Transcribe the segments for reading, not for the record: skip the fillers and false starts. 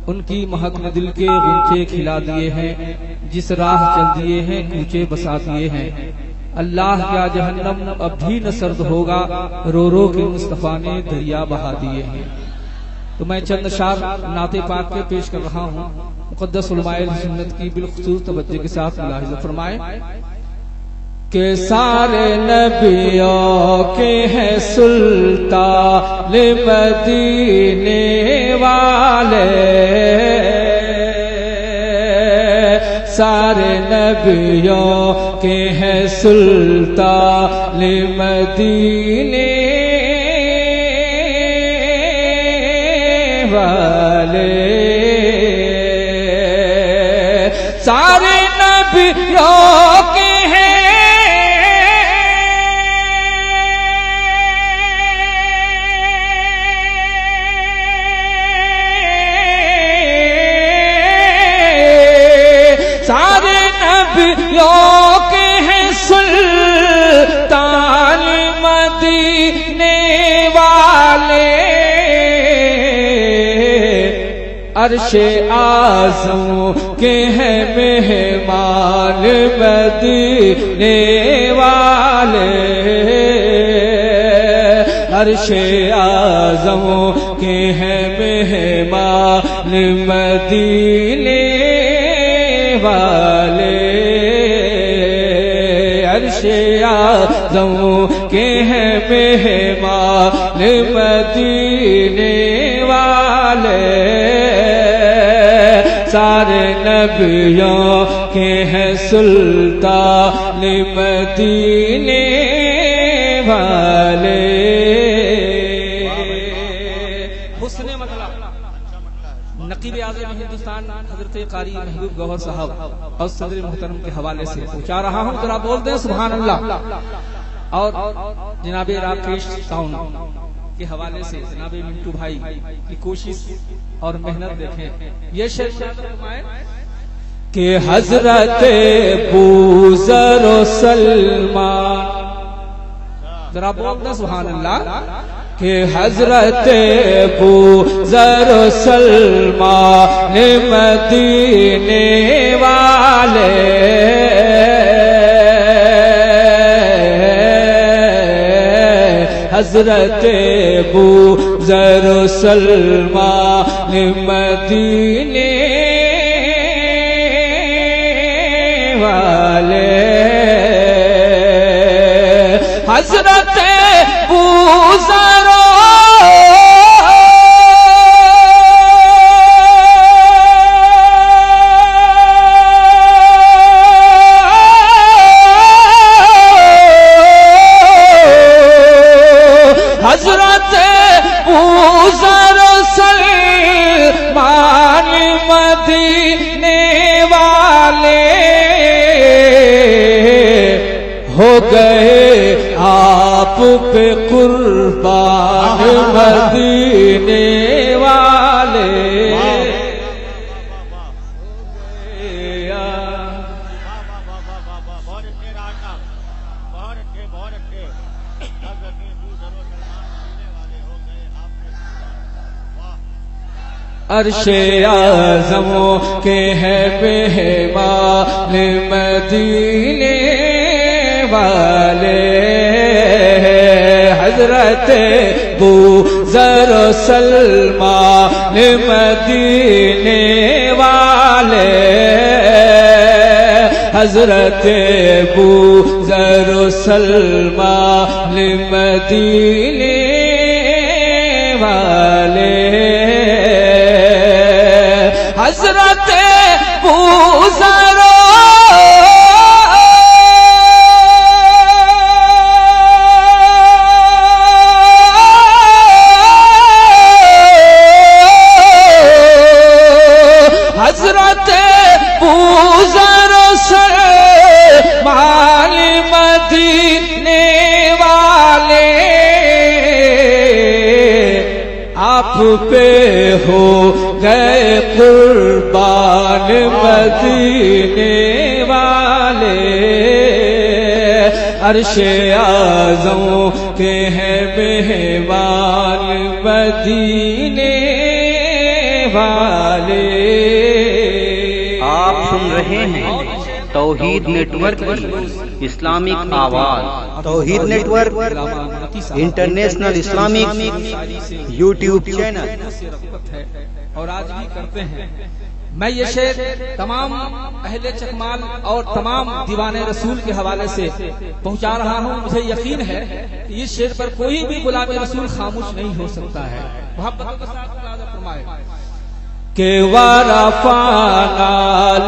ان کی مہک نے دل کے غنچے کھلا دیے ہیں، جس راہ چل دیے ہیں کوچے بسا دیے ہیں۔ اللہ کیا جہنم اب بھی نہ سرد ہوگا، رو رو کے مصطفیٰ نے دریا بہا دیے ہیں۔ تو میں چند اشعار نعت پاک کے پیش کر رہا ہوں، مقدس علماء سنت کی بالخصوص توجہ کے ساتھ ملاحظہ فرمائیں کہ سارے نبیوں کے ہیں سلطان مدینے والے، سارے نبیوں کے ہیں سلطان مدینے والے، سارے نبیوں کے ہیں سلطان مدینے والے، عرش اعظم کے ہیں مہمان مدینے والے، عرش اعظم کے ہیں مہمان مدینے والے، عرش اعظم کے ہیں مہمان مدینے والے، سارے نبیوں کے ہیں سلطان مدینے والے۔ حسن مطلب نقیب اعظم ہندوستان حضرت قاری محبوب گوہر صاحب اور صدر محترم کے حوالے سے پہنچا رہا ہوں، ذرا بول دیں سبحان اللہ۔ اور جناب راکیش ساؤنڈ کے حوالے سے جناب منٹو بھائی کی کوشش اور محنت دیکھیں۔ یہ شعر کہ حضرت بوذر و سلمان، ذرا بول دیں سبحان اللہ، کہ حضرت بوذر و سلمان مدینے والے، حضرت بوذر و سلمان مدینے والے، حضرت بوذر ہو گئے آپ پہ قربان مدینے والے، عرش اعظم کے ہیں مہمان مدینے والے، حضرت بوذر و سلمان مدینے والے، حضرت بوذر و سلمان مدینے والے، حضرت بوذر سلمان مدینے والے، آپ پہ ہو گئے قربان مدینے والے، عرش اعظم کے ہیں مہمان مدینے والے۔ والے. آپ سن رہے ہیں توحید نیٹ ورک کی اسلامک آواز. Tawheed network international Islamic YouTube channel. اور آج بھی کرتے ہیں. میں یہ شعر تمام اہل چکمال اور تمام دیوانے رسول کے حوالے سے پہنچا رہا ہوں. مجھے یقین ہے کہ اس شعر پر کوئی بھی غلام رسول خاموش نہیں ہو سکتا ہے. محبت کے ساتھ ملاحظہ فرمائے کہ وَرَفَعْنَا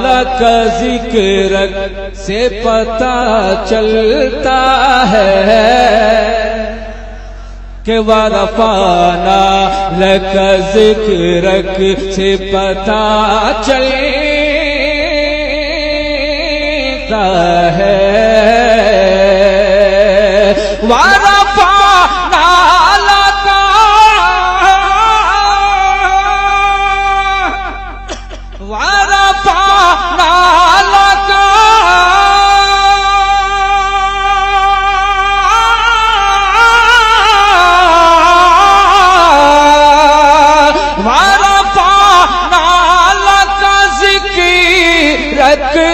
لَكَ ذِكْرَكَ سے پتہ چلتا ہے کہ وَرَفَعْنَا لَكَ ذِكْرَكَ سے پتہ چلتا ہے.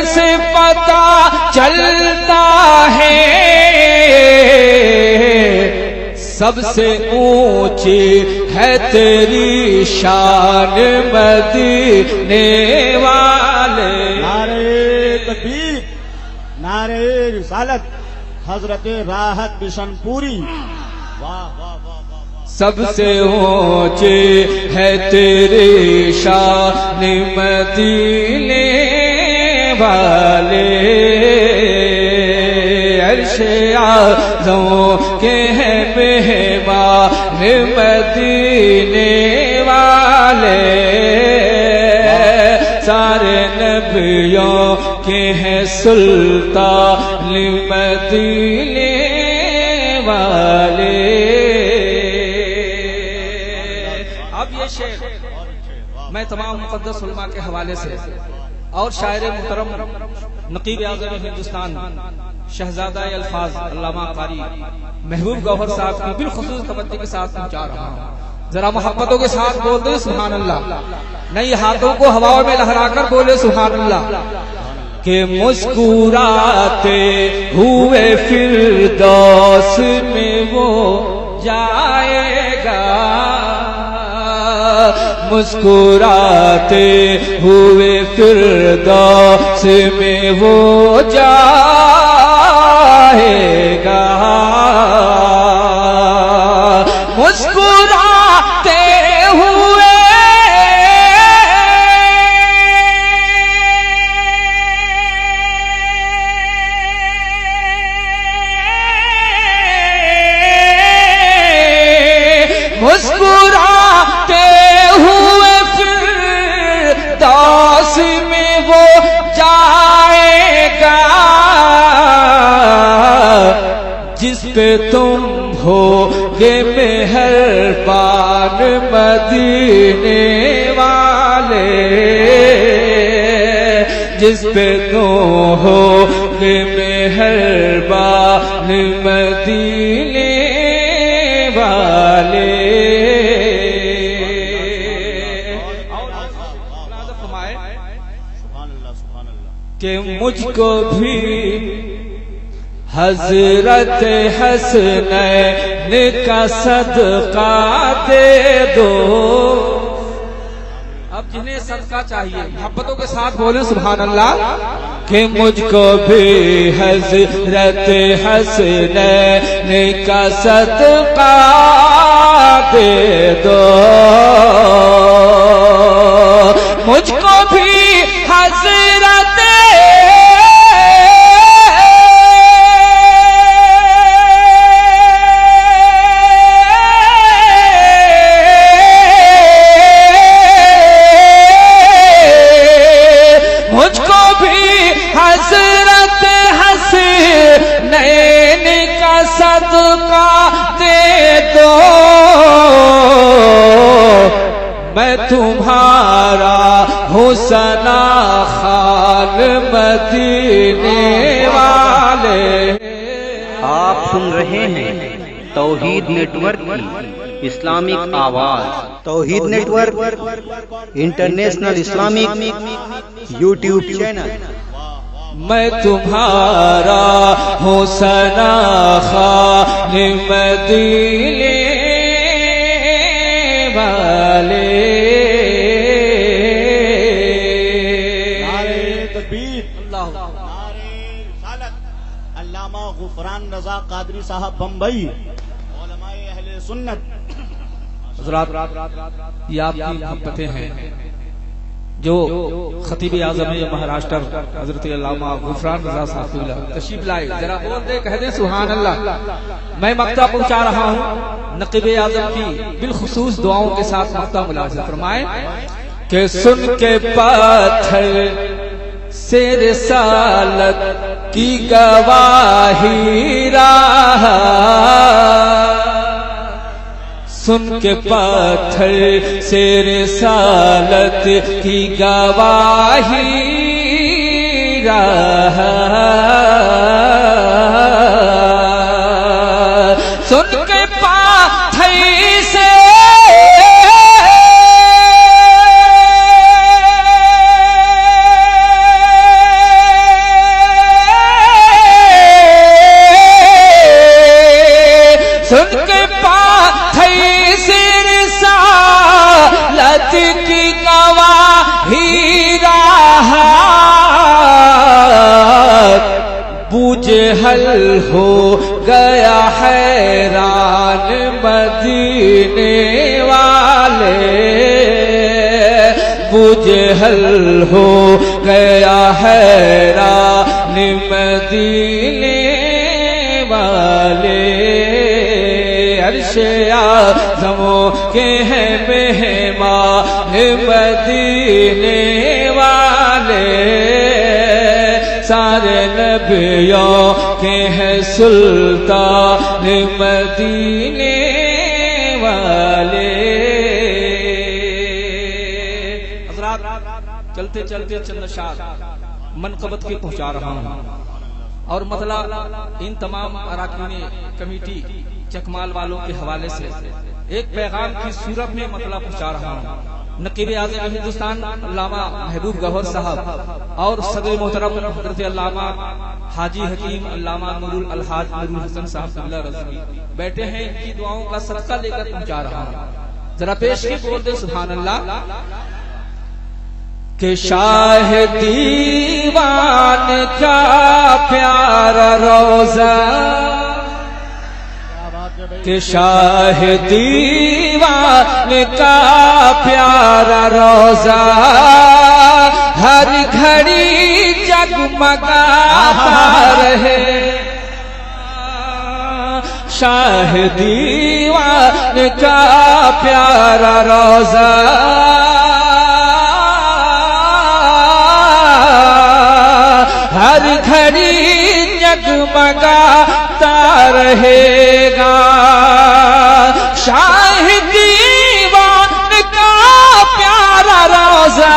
سے پتہ چلتا ہے سب سے اونچی ہے تیری شان مدینے والے. نعرہ تکبیر، نعرہ رسالت، حضرت راحت بشن پوری. واہ واہ واہ. سب سے اونچی ہے تیری شان مدینے والے. عرش اعظم کے ہیں مہمان مدینے والے. سارے نبیوں کے ہیں سلطان مدینے والے. اب یہ شعر میں تمام مقدس علماء کے حوالے سے اور شاعر محترم نقیب اعظم ہندوستان شہزادہ الفاظ علامہ قاری محبوب گوہر صاحب کی بالخصوص توجہ کے ساتھ پہنچا رہا ہوں. ذرا محبتوں کے ساتھ بول دیں سبحان اللہ. نئی ہاتھوں کو ہواؤں میں لہرا کر بولے سبحان اللہ. کہ مسکراتے ہوئے فردوس میں وہ جائے گا. مسکراتے ہوئے فردوس میں وہ جائے گا. مسکراتے ہوئے مسکراتے ہوئے فردوس میں وہ جائے گا. جس پہ تم ہو گے مہربان مدینے والے. جس پہ تم ہو گے مہربان مدینے والے. کہ مجھ کو بھی حضرت حسنین کا صدقہ دے دو. اب جنہیں صدقہ چاہیے محبتوں کے ساتھ بولیں سبحان اللہ. کہ مجھ کو بھی حضرت حسنین کا صدقہ دے دو. مجھ کو بھی حضرت میں تمہارا ہوں ثنا خان مدینے والے. آپ سن رہے ہیں توحید نیٹ ورک کی اسلامک آواز. Tawheed network international Islamic YouTube channel. میں تمہارا ہوں ثنا خواہ مدینے والے. نعرہ تکبیر، نعرہ رسالت. علامہ غفران رضا قادری صاحب بمبئی، علماء اہل سنت. حضرات یہ آپ کی محبتیں ہیں جو خطیب اعظم مہاراشٹر حضرت علامہ غفران رضا صاحب تشریف لائے. ذرا بول دے، کہہ دیں سبحان اللہ. میں مقطع پہنچا رہا ہوں نقیب اعظم کی بالخصوص دعاؤں کے ساتھ. مقطع ملاحظہ فرمائیں کہ سن کے پاتھر سے رسالت کی گواہی رہا، سن کے پاتھر سے رسالت کی گواہی رہا، سن کے پاتھر سے کی گواہی رہا، بوجہل ہو گیا حیران مدینے والے، بوجہل ہو گیا حیران مدینے والے. عرش اعظم کے ہیں مہمان مدینے والے، سارے نبیوں کے ہیں سلطان مدینے والے. حضرات چلتے چلتے چند اشعار منقبت کے پہنچا رہا ہوں، اور مطلع ان تمام اراکین کمیٹی چکمال والوں کے حوالے سے ایک پیغام کی صورت میں مطلب پہنچا رہا ہوں. نقیب اعظم ہندوستان علامہ محبوب گوہر صاحب اور صدر محترم حضرت علامہ حاجی حکیم علامہ نور الحاج نور الحسن صاحب قبلہ رضوی بیٹھے ہیں. ان کی دعاؤں کا صدقہ لے کر پہنچا رہا ہوں. ذرا پیش کی بول دے سبحان اللہ. کہ شاہ دیوان کا پیارا روزہ، کہ شاہ دیوان کا پیارا روزہ ہر گھڑی جگمگاتا رہے، شاہ دیوان کا پیارا روزہ ہر گھڑی جگمگاتا رہے گا. شاہ دیوان کا پیارا روزہ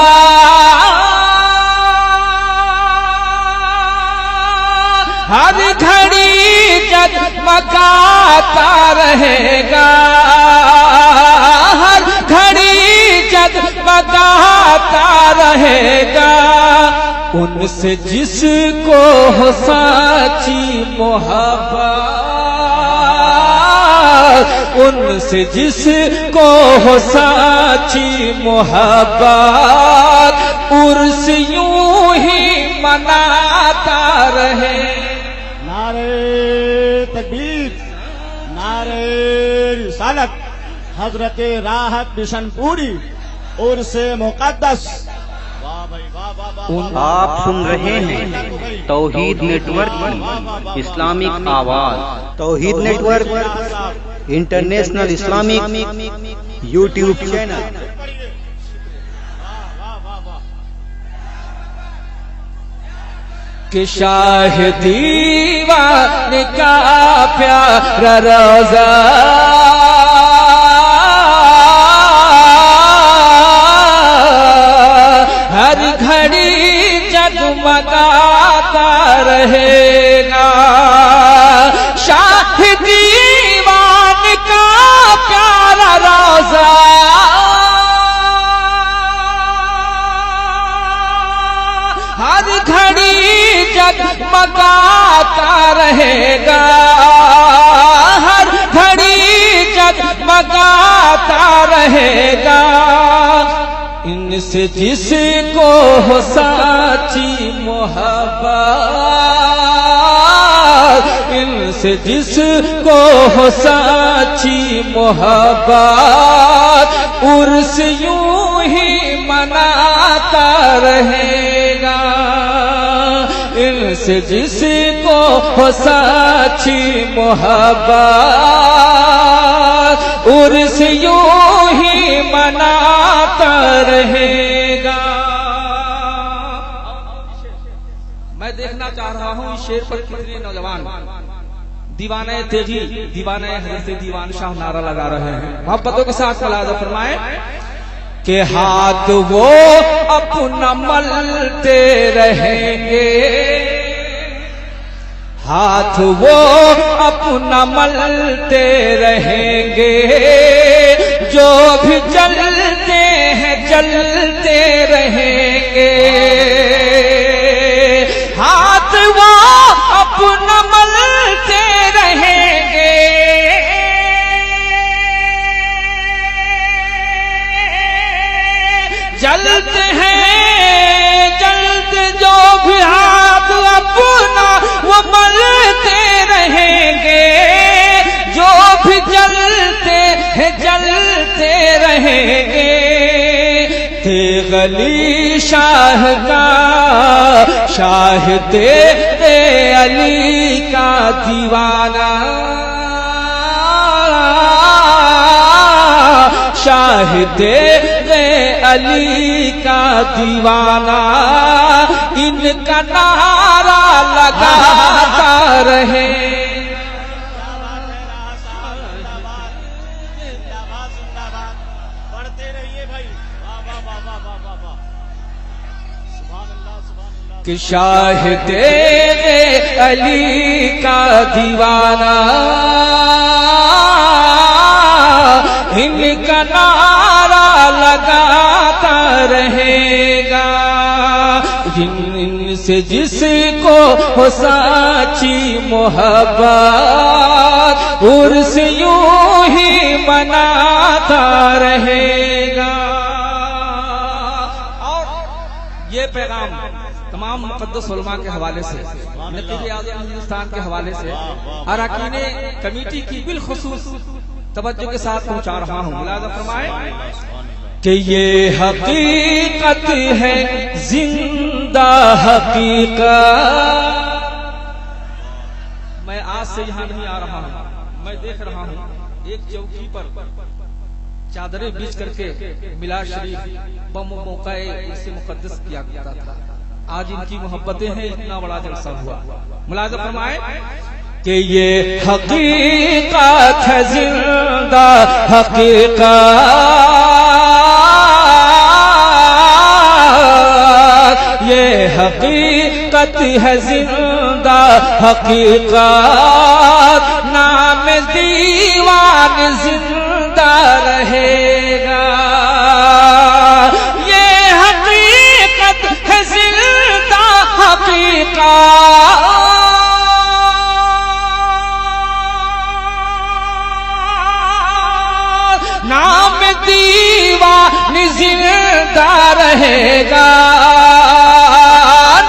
ہر گھڑی جگمگاتا رہے گا، ہر گھڑی جگمگاتا رہے گا. ان سے جس کو ہو سچی محبت، ان سے جس کو ہو سچی محبت، عرس یوں ہی مناتا رہے. نعرہ تکبیر، نعرہ رسالت. حضرت راحت بشن پوری عرس مقدس. آپ سن رہے ہیں توحید نیٹ ورک کی اسلامک آواز. Tawheed network international Islamic YouTube channel. کہ شاہ دیوان کا پیارا روزہ ہر گھڑی جگمگاتا رہے گا. شاہ دیوان کا پیارا روزہ ہر گھڑی جگمگاتا رہے گا، ہر گھڑی جگمگاتا رہے گا، ان سے جس کو ہو سچی محبت، ان سے جس کو ہو سچی محبت، عرس یوں ہی مناتا رہے گا، ان سے جس کو ہو سچی محبت، عرس یوں ہی مناتا رہے گا۔ میں دیکھنا چاہ رہا ہوں اس شعر پر کتنے نوجوان دیوانہ تیغی، دیوانہ حضرت دیوان شاہ نعرہ لگا رہے ہیں۔ محبتوں کے ساتھ ملاحظہ فرمائیں کہ ہاتھ وہ اپنا ملتے رہیں گے، ہاتھ وہ اپنا ملتے رہیں گے، جو بھی جلتے ہیں جلتے رہیں گے، ہاتھ وہ اپنا ملتے رہیں گے، جلتے ہیں جلد جو بھی ہاتھ اپنا وہ ملتے رہیں گے، جو بھی جلتے ہیں جلتے رہیں گے، تیغ علی شاہ کا شاہ تیرے علی کا دیوانہ، شاہ تیرے علی کا دیوانہ، ان کا نعرہ لگاتا رہے۔ کہ شاہ تیرے علی کا دیوانہ، ان کا نعرہ لگاتا رہے گا، ان سے جس کو ہو سچی محبت، عرس یوں ہی مناتا رہے گا۔ اور یہ پیغام تمام مقدس علماء کے حوالے سے، نقیب اعظم ہندوستان کے حوالے سے، اراکین کمیٹی کی بالخصوص توجہ کے ساتھ پہنچا رہا ہوں۔ ملاحظہ فرمائیں کہ یہ حقیقت ہے زندہ حقیقت، میں آج سے یہاں نہیں آ رہا ہوں، میں دیکھ رہا ہوں ایک چوکی پر چادریں بیچ کر کے میلاد شریف موقع سے مقدس کیا گیا تھا، آج ان کی محبتیں ہیں، اتنا بڑا جلسہ ہوا۔ ملاحظہ فرمائیں کہ یہ حقیقت ہے زندہ حقیقت، یہ حقیقت ہے زندہ حقیقت، نام دیوان زندہ رہے گا، یہ حقیقت ہے زندہ حقیقت، نام دیوان زندہ رہے گا،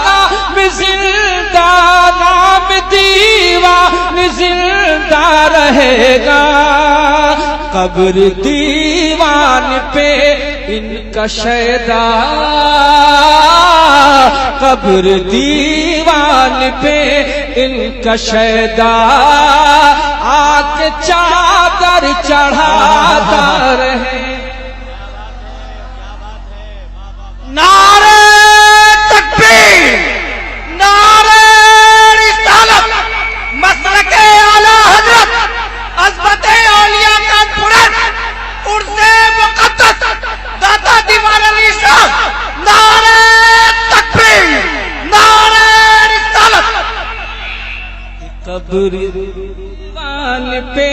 نام زندہ، نام دیوان زندہ رہے گا، قبر دیوان پہ ان کا شیدا، قبر دیوان پہ ان کا شیدا، آگ چادر چڑھاتا رہے۔ نعرہ تکبیر، نعرہ رسالت، مسلک اعلی حضرت عظمت اولیاء کانفرنس عرس مقدس داتا دیوان علی صاحب، نعرہ تکبیر، نعرہ رسالت۔ قبر دیوان پہ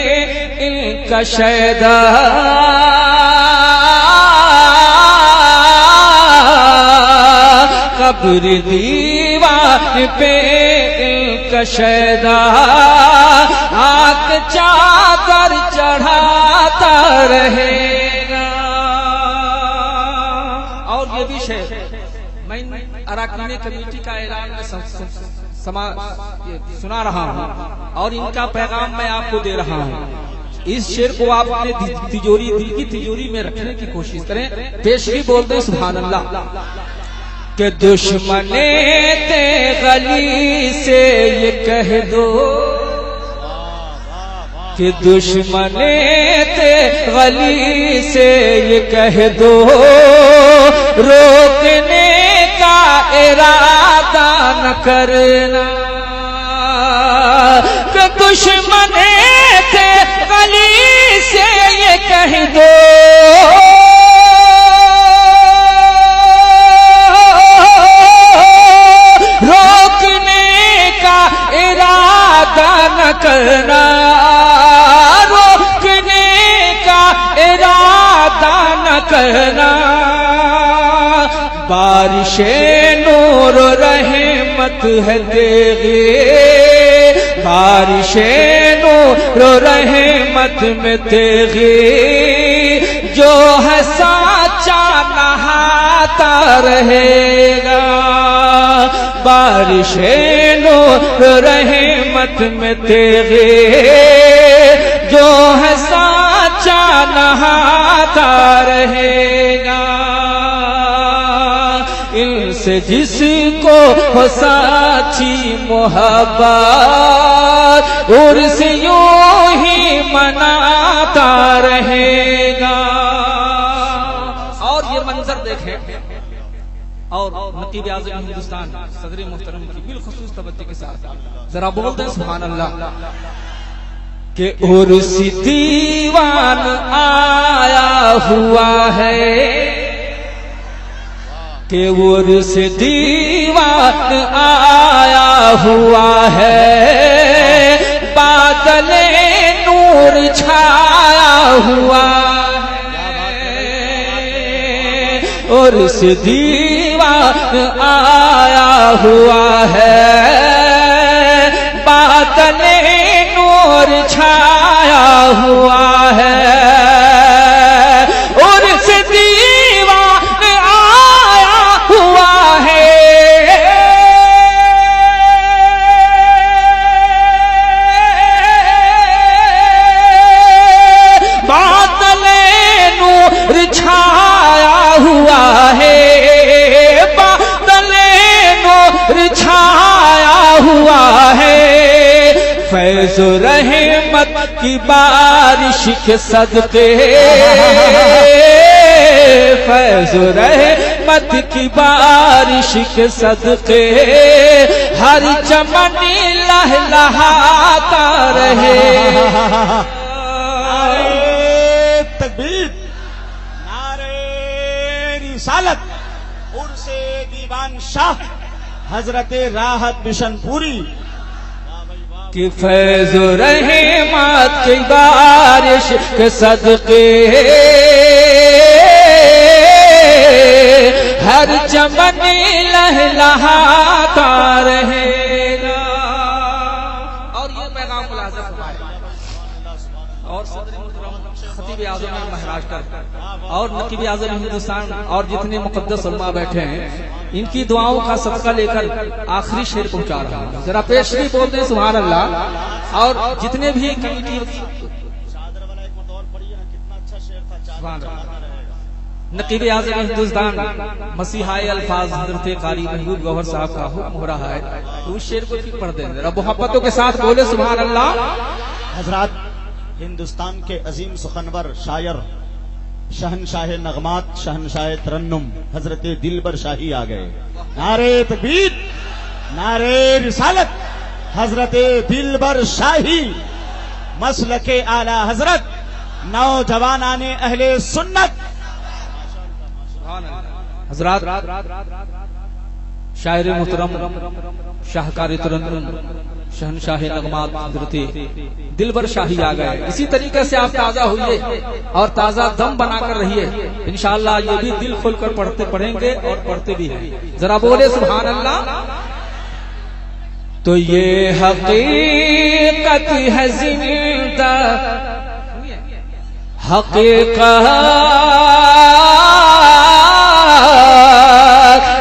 ان کا شیدا، قبر دیوان پہ کشیدہ آگ چادر چڑھاتا رہے گا. اور یہ بھی شعر میں اراکین کمیٹی کا اعلان سنا رہا ہوں اور ان کا پیغام میں آپ کو دے رہا ہوں. اس شعر کو آپ اپنے تجوری دل کی تجوری میں رکھنے کی کوشش کریں. پیشگی بولتے ہیں سبحان اللہ کہ دشمن تے گلی سے یہ کہہ دو کہ دشمن تے گلی سے یہ کہہ دو روکنے کا ارادہ نہ کرنا کہ دشمن تے گلی سے یہ کہہ دو روکنے کا ارادہ نہ کرنا روکنے کا ارادہ نہ کرنا بارش نور و رحمت ہے تیغے بارش نور و رحمت میں تیغے جو ہے سچا نہاتا رہے گا بارش نور و رحمت میں تیغے جو ہے سچا نہاتا رہے گا ان سے جس کو ہو سچی محبت عرس یوں ہی مناتا رہے گا. اور یہ منظر دیکھیں اور نقیب اعظم ہندوستان صدر محترم کی بالخصوص توجہ کے ساتھ ذرا بولتے ہیں سبحان اللہ کہ عرس دیوان آیا ہوا ہے کہ عرس دیوان آیا ہوا ہے بادل نور چھایا ہوا ہے عرس دیوان آیا ہوا ہے بادل نور چھایا ہوا ہے عرس دیوان آیا ہوا ہے بادل نور چھایا ہوا ہے بادل نور چھایا ہوا ہے فیض و رحمت کی بارش کے صدقے فیض و رحمت کی بارش کے صدقے ہر چمن لہلہاتا رہے. نعرے تکبیر نعرے رسالت عرس دیوان شاہ حضرت راحت بشن پوری کہ فیض و رحمت کی بارش کے صدقے ہر چمن لہلہاتا رہے گا. اور یہ پیغام ملازم اور صدر محترم خطیب اعظم مہاراشٹر اور نقیب اعظم ہندوستان اور جتنے مقدس علماء بیٹھے ہیں ان کی دعاؤں کا صدقہ لے کر آخری شعر پہنچا رہا ہوں. ذرا پیشگی بولتے ہیں سبحان اللہ. اور جتنے بھی کمیٹی نقیب اعظم ہندوستان مسیحائی الفاظ حضرت قاری محبوب گوہر صاحب کا حکم ہو رہا ہے تو اس شعر کو ٹھیک پڑھ دیں ذرا محبتوں کے ساتھ بولے سبحان اللہ. حضرات ہندوستان کے عظیم سخنور شاعر شہنشاہ نغمات شہنشاہ ترنم حضرت دلبر شاہی آ گئے. نعرے تکبیر نعرے رسالت حضرت دلبر شاہی مسلک اعلی حضرت نوجوانان اہل سنت حضرات شاعر محترم شاہکار ترنم شہنشاہ نغمات حضرت دلبر شاہی آ گئے. اسی طریقے سے آپ تازہ ہوئیے اور تازہ دم بنا کر رہیے. انشاءاللہ یہ بھی دل کھول کر پڑھیں گے اور پڑھتے بھی ہیں. ذرا بولے سبحان اللہ. تو یہ حقیقت ہے زندہ حقیقت،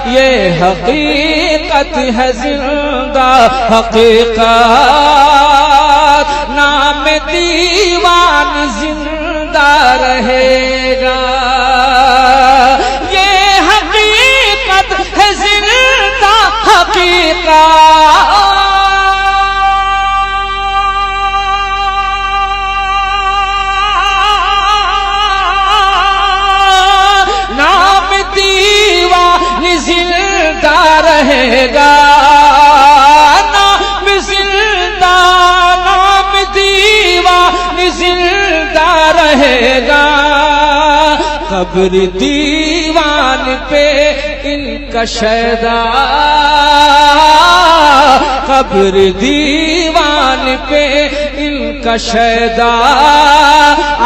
یہ حقیقت ہے زندہ حقیقت، نام دیوان زندہ رہے گا. یہ حقیقت ہے زندہ حقیقت، رہے گا نام زندہ، نام دیوان زندہ رہے گا. قبر دیوان پہ ان کا شیدا، قبر دیوان پہ ان کا شیدا،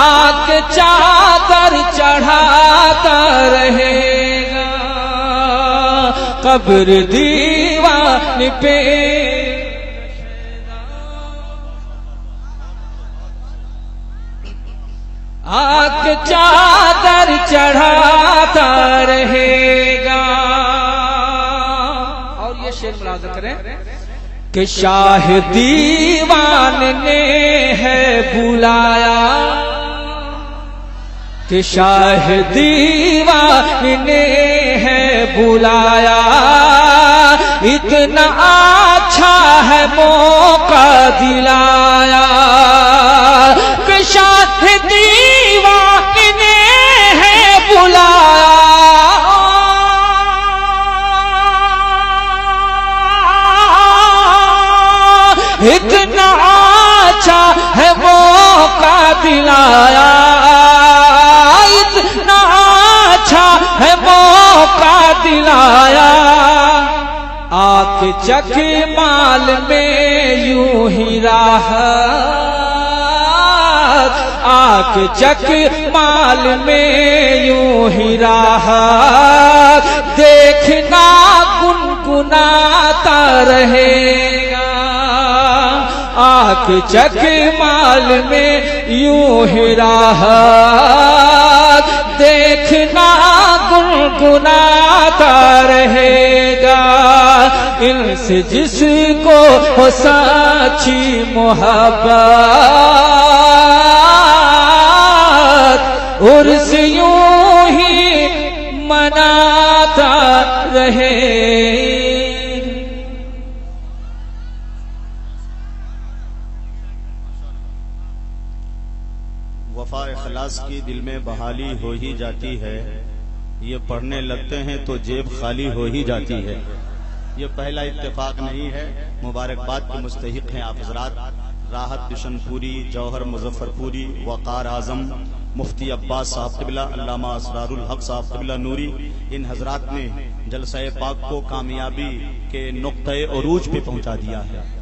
آگ چادر چڑھاتا رہے گا. قبر دیوان پہ آگ چادر چڑھاتا رہے گا. اور یہ شعر ملاحظہ کریں کہ شاہ دیوان نے ہے بلایا، کہ شاہ دیوان نے ہے بلایا، اتنا اچھا ہے موقع دلایا. کہ شاہ دیوان نے ہے بلایا، اتنا اچھا ہے موقع دلایا، اتنا اچھا ہے موقع دلایا. آنکھ چک مال میں یوں ہی راحت، آنکھ چک مال میں یوں ہی راحت، دیکھنا گنگناتا رہے گا. آنکھ چک مال میں یوں ہی راحت، دیکھنا گنگناتا رہے گا. ان سے جس کو ہو سچی محبت، عرس یوں ہی مناتا رہے. وفا اخلاص کی دل میں بحالی ہو ہی جاتی ہے، یہ پڑھنے لگتے ہیں تو جیب خالی ہو ہی جاتی ہے. یہ پہلا اتفاق نہیں ہے، مبارکباد کے مستحق ہیں آپ حضرات. راحت بشن پوری، جوہر مظفر پوری، وقار اعظم، مفتی عباس صاحب قبلہ، علامہ اسرار الحق صاحب قبلہ نوری، ان حضرات نے جلسہ پاک کو کامیابی کے نقطۂ عروج پہ پہنچا دیا ہے.